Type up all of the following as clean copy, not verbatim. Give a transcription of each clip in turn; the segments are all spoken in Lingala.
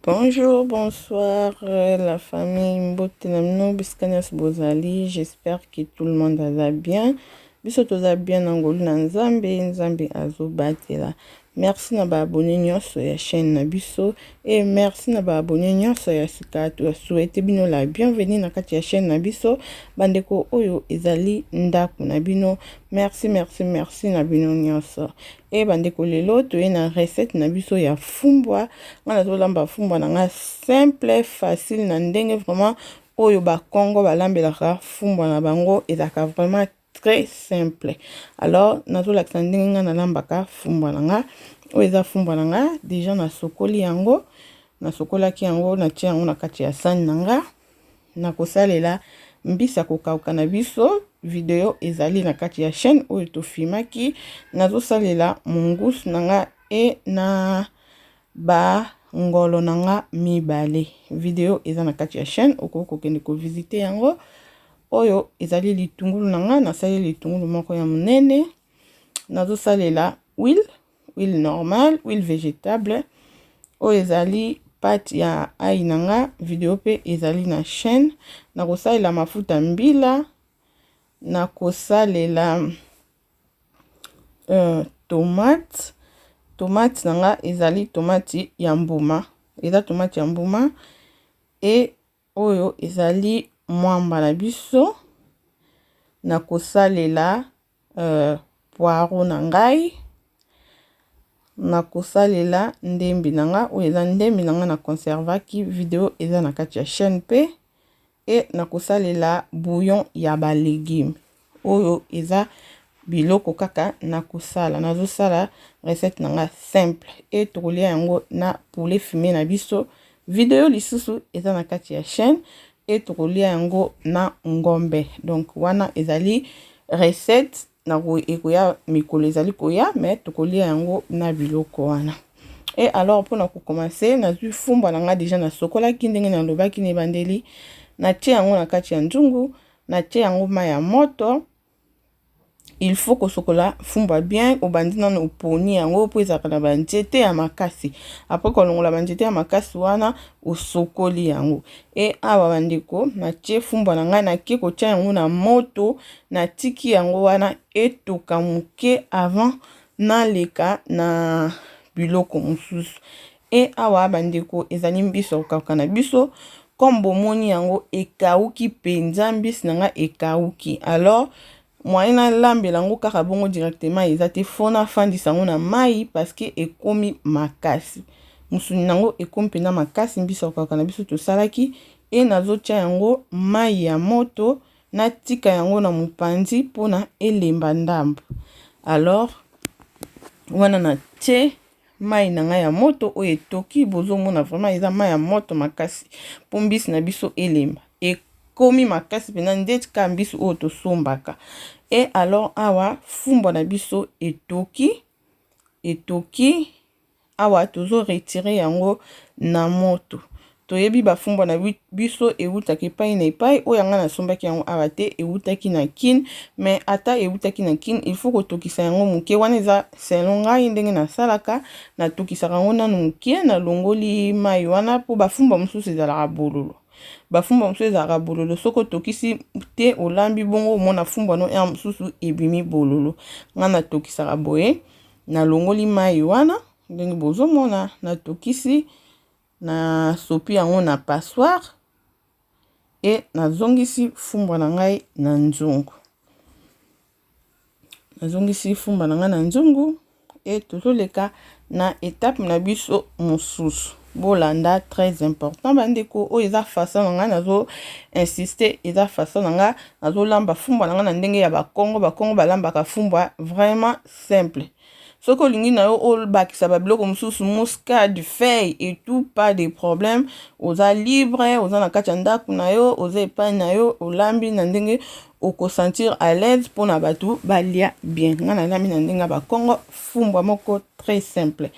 Bonjour, bonsoir la famille Mbotenamno Biskanias Bozali. J'espère que tout le monde va bien. Biso toza bien Angolu na Nzambe azobatela. Merci na ba abonné nyonso ya chaîne na biso et merci na ba abonné nyonso ya sika to souhaiter bino la bienvenue na kati ya chaîne na biso bandeko oyo ezali ndaku na bino. Merci na bino nyonso. Et bandeko lelo toye na recette na biso ya fumbwa. Ngana tolamba fumbwa na nga simple facile na ndenge vraiment oyo ba Congo balambelaka fumbwa na bango ezaka vraiment très simple. Alors nazolakisa ndenge nga nalambaka fumbwa na nga oyo eza fumbwa na nga déjà na sokoli yango na sokolaki yango na tia yango na kati ya sani na nga na kosalela mbisa kokauka na biso video ezali na kati ya chaîne oyo tofimaki nazosalela mongusu na nga e na ba ngolo na nga mibale video eza na kati ya chaîne okokokende ko visiter yango oyo ezali litungulu na nga nasali litungulu moko ya munene nazosalela huile normale huile végétable oyo ezali pâte ya ai na nga video pe ezali na chaîne nakosalela mafuta mbila nakosalela tomate na nga ezali tomate ya mbuma eza tomate ya mbuma e oyo ezali mwamba na biso nakosalela poiro na ngai nakosalela ndembi na nga oyo eza ndembi na nga na conservaki video eza na kati ya chaîne pe e nakosalela bouillon ya ba légumes oyo eza biloko kaka nakosala nazosala recette na nga simple e tokolia yango na poulet fumé na biso video lisusu eza na kati ya chaîne e tokolia yango na ngombe donc wana ezali recette na ekoya mikolo ezali koya mais tokolia yango na biloko wana. Et alors pour na commencer nazwi fumbwa na nga déjà na sokolaki ndenge na lobaki ne bandeli na tia yango na kati ya nzungu na tia yango mai ya moto. Il faut que sokola fumbwa bien obandi na oponi yango po ezaka na banzete ya makasi après kolongola banzete ya makasi wana osokoli yango e awa bandeko na tie fumbwa na ngai na ke kotia yango na moto na tiki yango wana etoka moke avant na leka na biloko mosusu e awa bandeko ezali mbiso kokauka na biso comme bomoni yango ekauki penza mbisi na nga ekauki alors moyen na lambela yango kaka bongo directement eza te fona fandisa yango na mai parce que ekomi makasi musuni nango ekomi pena makasi mbisa kokauka na biso tosalaki e nazotia yango mai ya moto na tika yango na mopanzi mpona elemba ndambo. Alors wana na tie mai na ngai ya moto oyo etoki bozomona vraiment eza mai ya moto makasi mpo mbisi na biso elemba ekomi makasi pena ndeti ka mbisi oyo tosombaka. Et alors awa fumbwa na biso etoki awa tozo retirer yango na moto toyebi ba fumbwa na biso eutaki epai na epai oyo yanga na sombaki yango awa te eutaki na kin mais ata eutaki na kin il faut kotokisa yango moke wana eza selon ngai ndenge nasalaka natokisaka yango nanu moke na longoli mai wana po ba fumbwa mosusu ezalaka bololo bafumba mosusu ezalaka bololo soko tokisi te olambi bongo omona fumbwa no ya mosusu ebimi bololo nga natokisaka boye na longoli mai wana ndenge bozomona natokisi na sopi yango na passoire e nazongisi fumbwa na ngai na nzungu e tozoleka na étape na biso mosusu bolanda très important bandeko oyo eza façon na nga nazo insister eza façon na nga nazolamba fumbwa na nga na ndenge ya bakongo balambaka fumbwa vraiment simple soki olingi na yo olbakisa babiloko mosusu muscade feuille et tout pas de problème oza libre oza na kati ya ndako na yo oza epai na yo olambi na ndenge okosentir à l'aise mpona bato balia bien nga nalambi na ndenge ya bakongo fumbwa moko très simple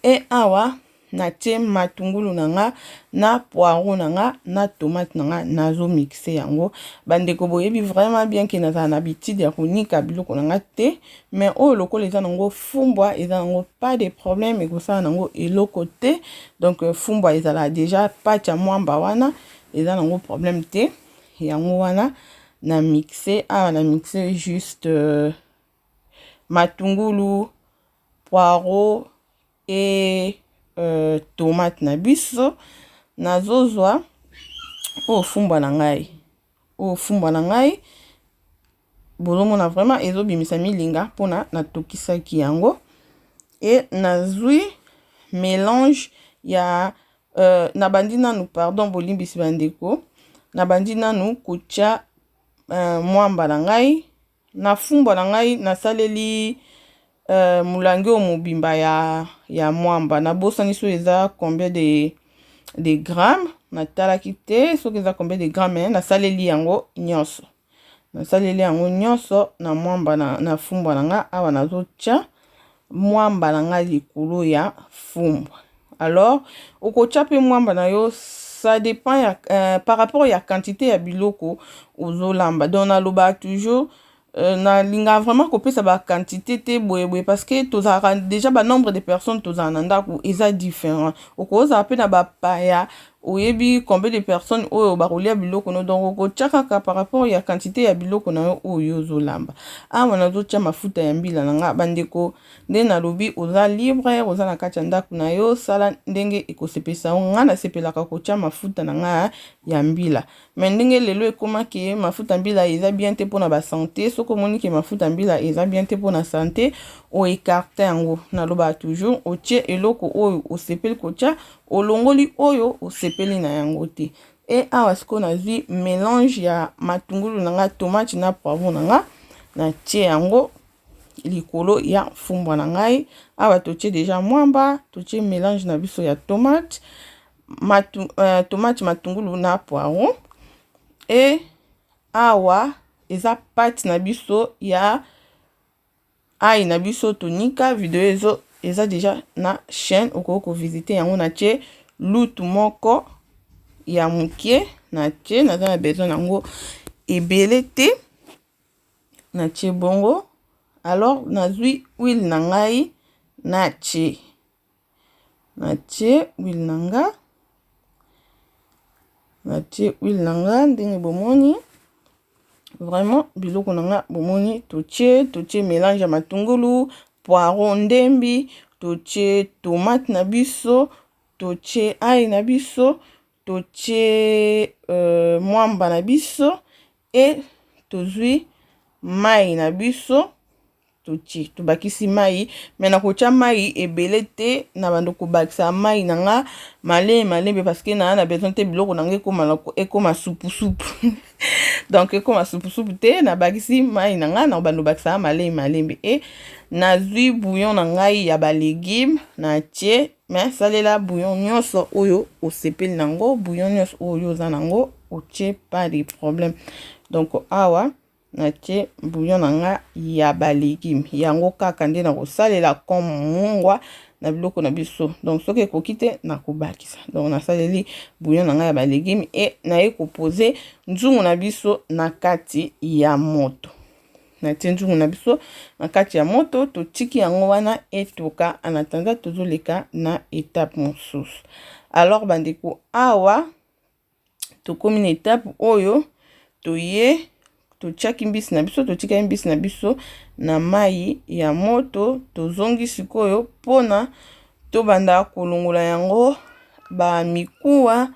et awa natie matungulu nanga na poireau nanga na tomate nanga nazo mixer yango bandeko boyebi vraiment bien que naza na habitude ya konika biloko nanga te mais o lokola eza nango fumbwa eza nango pas de problème ekosala nango eloko te donc fumbwa ezala déjà pati ya mwamba wana eza nango problème te yango wana na mixer na mixer juste matungulu poireau et tomate na biso nazozwa fumbwa na ngai bozomona vraiment ezobimisa milinga mpona natokisaki yango et nazwi mélange ya nabandi nanu pardon bolimbisi bandeko nabandi nanu kotia mwamba na ngai na fumbwa na ngai nasaleli mulangi o mobimba ya mwamba na bosani so eza combien de grammes natalaki te soki eza combien de grammes nasaleli yango nyonso na mwamba na fumbwa na nga awa nazotia mwamba na nga likolo ya fumbwa alors okotia pe mwamba na yo ça dépend par rapport ya quantité ya biloko ozolamba donc naloba toujours na linga vraiment kopesa ba quantité te boye parce que tozaka déjà ba nombre de personnes tozana na ndako eza différent okoza pe na ba paya oyebi combien de personnes oyo bakolia biloko no donc okotia kaka par rapport ya quantité ya biloko na yo oyo ozolamba awa nazotia mafuta ya mbila na nga bandeko nde nalobi oza libre oza na kati ya ndako na yo sala ndenge ekosepesa nga nasepelaka kotia mafuta na nga ya mbila mais ndenge lelo ekomaki mafuta mbila eza bien te mpona ba santé soko moni ke mafuta mbila eza bien te mpona santé o écarte yango naloba toujours otie eloko oyo osepeli kotia olongoli oyo osepeli na yango te et awa siko nazwi mélange ya matungulu nanga tomate na poivron nanga na tie yango likolo ya fumbwa na ngai awa totie déjà mwamba totie mélange na biso ya tomate matungulu na poivron et awa eza pati na biso ya ai na biso tonika video eza déjà na chaîne okoko visiter yango na tie lutu moko ya mukie na tie naza na besoin nango ebele te na tie bongo alors nazwi huile na ngai na tie huile na nga ndenge bomoni vraiment biloko na nga bomoni totie mélange ya matungulu poireau ndembi totie tomate na biso totie ai na biso totie mwamba na biso et tozwi mai na biso totie tobakisi mai mais na kotia mai ebele te na bando kobakisa mai na nga malembe parce que na besoin te biloko na nga ekoma supu donc ekoma supu te na bakisi mai na nga na bando bakisa malembe et nazwi bouillon na ngai ya ba légumes na tie mais salela bouillon nyonso oyo osepeli nango bouillon nyonso oyo za nango otie pas de problème donc awa na tie bouillon na nga ya ba légumes yango kaka nde na kosalela comme mungwa na biloko na biso donc soki ekoki te na kobakisa donc nasaleli bouillon na nga ya ba légumes et na kopose nzungu na biso na kati ya moto na tie nzungu na biso na kati ya moto totiki yango wana etoka en attendant tozoleka na étape mosusu alors bandeko awa tokomi na étape oyo totiaki mbisi na biso totikaki mbisi na biso na mai ya moto tozongi sikoyo mpona tobanda kolongola yango ba mikuwa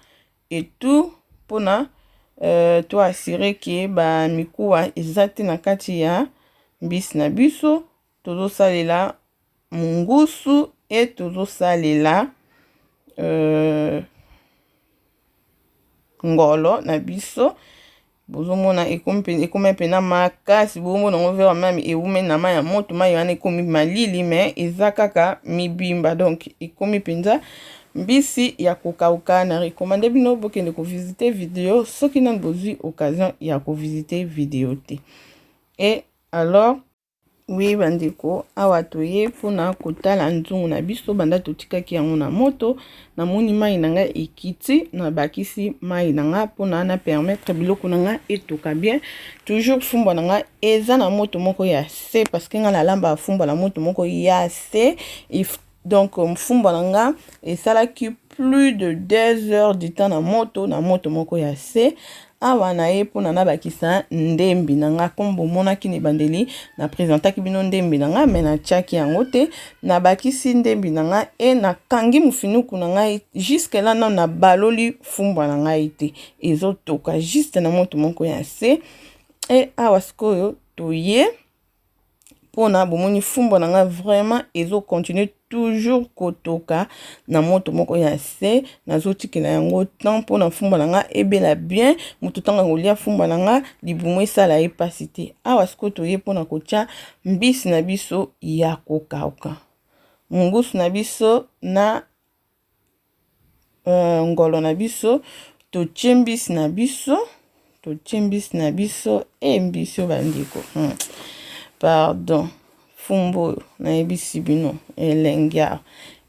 etu mpona to assurer ke ba mikuwa eza te na kati ya mbisi na biso tozosalela mungusu et tozosalela ngolo na biso bozomona ekomi pena makasi bomona ngo vera mami eume na mai ya moto mai wana ekomi malili mais eza kaka mibimba donc ekomi penza mbisi ya kokauka na recommande bino bokende ko visiter vidéo soki nani bozwi occasion ya ko visiter vidéo te et alors Oui bandeko, awa toye pona kotala nzungu na biso banda totikaki yango na moto. Namoni mai nanga ekiti na bakisi mai nanga pona na permettre biloko nanga etoka bien. Toujours fumba nanga eza na moto moko ya se parce que nga na lamba fumba na moto moko ya se. Donc fumba nanga esalaki plus de 2 heures du temps na moto moko ya se. Awa na ye pona na bakisa ndembi nanga kombo monaki ni bandeli na présentaki bino ndembi nanga mais na tiaki yango te na bakisi ndembi nanga e na kangi mufinuku nanga jusque là na baloli fumba nanga ite ezotoka juste na moto moko ya se. E awa sikoyo toye pona bomoni fumba nanga vraiment ezo continuer toujours kotoka na moto moko ya se. Nazotikela yango temps pona fumba nanga ebela bien mutu tanga kolia fumba nanga libumu esala ye pasi te. Awa siko toye pona kotia mbisi na biso ya kokauka, mungusu na biso na ngolo na biso. Totie mbisi na biso, e mbisi bandiko pardon fumbo na yebisi bino elengia.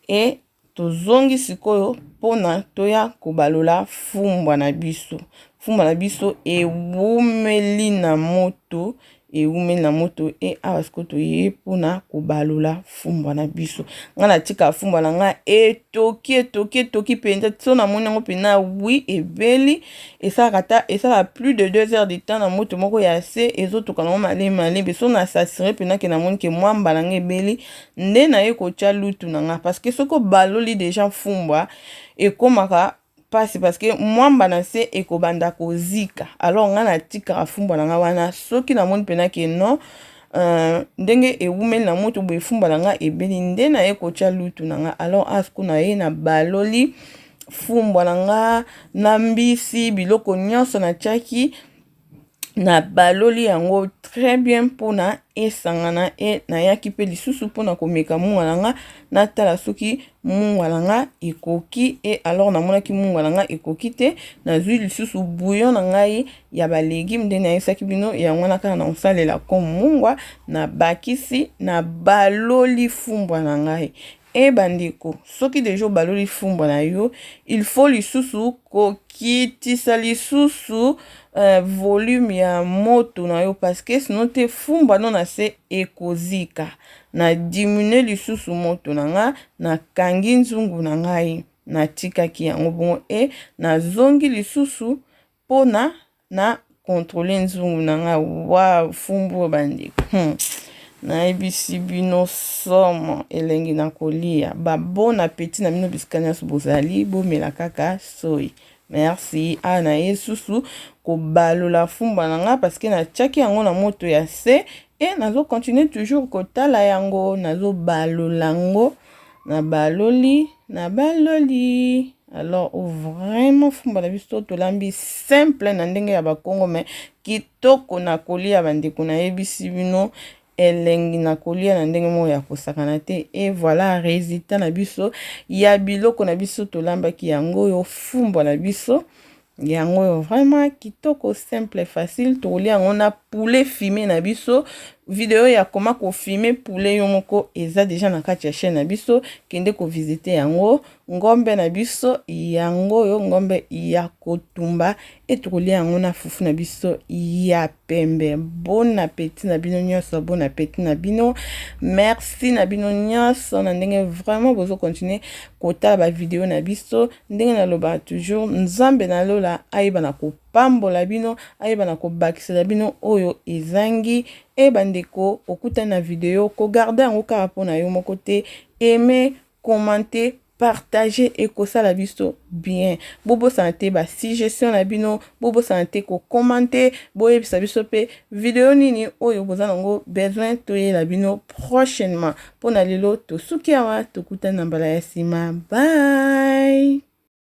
E tozongi sikoyo pona toya kobalola fumba na biso. Fumba na biso ewumeli na moto, e awa siko toye pona kobalola fumba na biso. Nga na tika fumba na nga etoki penza so na moni yango pena wi ebeli esala plus de 2 heures de temps na moto moko ya se ezotoka nango malembe. So na sasire pena ke na moni ke mwamba na nga ebeli nde na ye kotia lutu na nga parce que soko baloli déjà fumba ekomaka pasi parce que mwamba na se ekobanda kozika. Alors nga na tika fumba na nga wana soki na moni pena ke non ndenge ewumeli na moto boye fumba na nga ebeli nde na ye kotia lutu na nga. Alors asko na ye na baloli fumba na nga na mbisi biloko nyonso na tiaki na baloli yango très bien pona esangana. E na yaki pe lisusu pona komeka munga na nga na tala soki munga na nga ekoki. E alors na monaki munga na nga ekoki te, na zui lisusu bouillon na ngai ya ba légumes nde na yesaki bino yango na kaka na osalela comme munga na bakisi na baloli fumba na ngai. E bandeko soki deja baloli fumba na yo il faut lisusu kokitisa lisusu volume ya moto na yo parce que sinon te fumba no na se ekozika. Na diminue lisusu moto na nga na kangi nzungu na ngai na tikaki yango bongo. E na zongi lisusu pona na contrôler nzungu na nga. Wa fumbu bandeko na ebisi bino somo elengi na kolia. Ba bon appétit na bino biskanya su bozali bomela kaka soy. Merci ana yesusu ko balola fumba na nga parce que na tiaki yango na moto ya se. E nazo continuer toujours kotala yango, nazo balola ngo na baloli. Alors vraiment fumba na biso tolambi simple na ndenge ya bakongo mais kitoko na kolia bandeko na yebisi bino elengi na kolia na ndenge mo ya kosakana te. Et voilà résultat na biso ya biloko na biso tolambaki yango yo fumba na biso yango yo vraiment kitoko simple facile. Tolia yango na poulet fumé na biso. Video ya comment ko filmer poulet yo moko eza déjà na kati ya chaîne na biso, kende ko visiter yango. Ngombe na biso yango yo ngombe ya kotumba etokolia yango na fufu na biso ya pembe. Bon appétit na bino nyonso, bon appétit na bino. Merci na bino nyonso na ndenge vraiment bozo continuer kotala ba video na biso. Ndenge na loba toujours nzambe na lola ayeba na kopambola bino, ayeba na kobakisela bino oyo ezangi. E bandeko okuta na video ko garder yango kaka pona yo moko te. Aimer, commenter, partager et kosala biso bien. Bobo santé ba suggestion na bino, bobo santé ko commenter, boye bisa biso pe video nini oyo bozana ngo besoin toye la bino prochainement. Pona lelo to suki awa to kuta na mbala ya sima. Bye.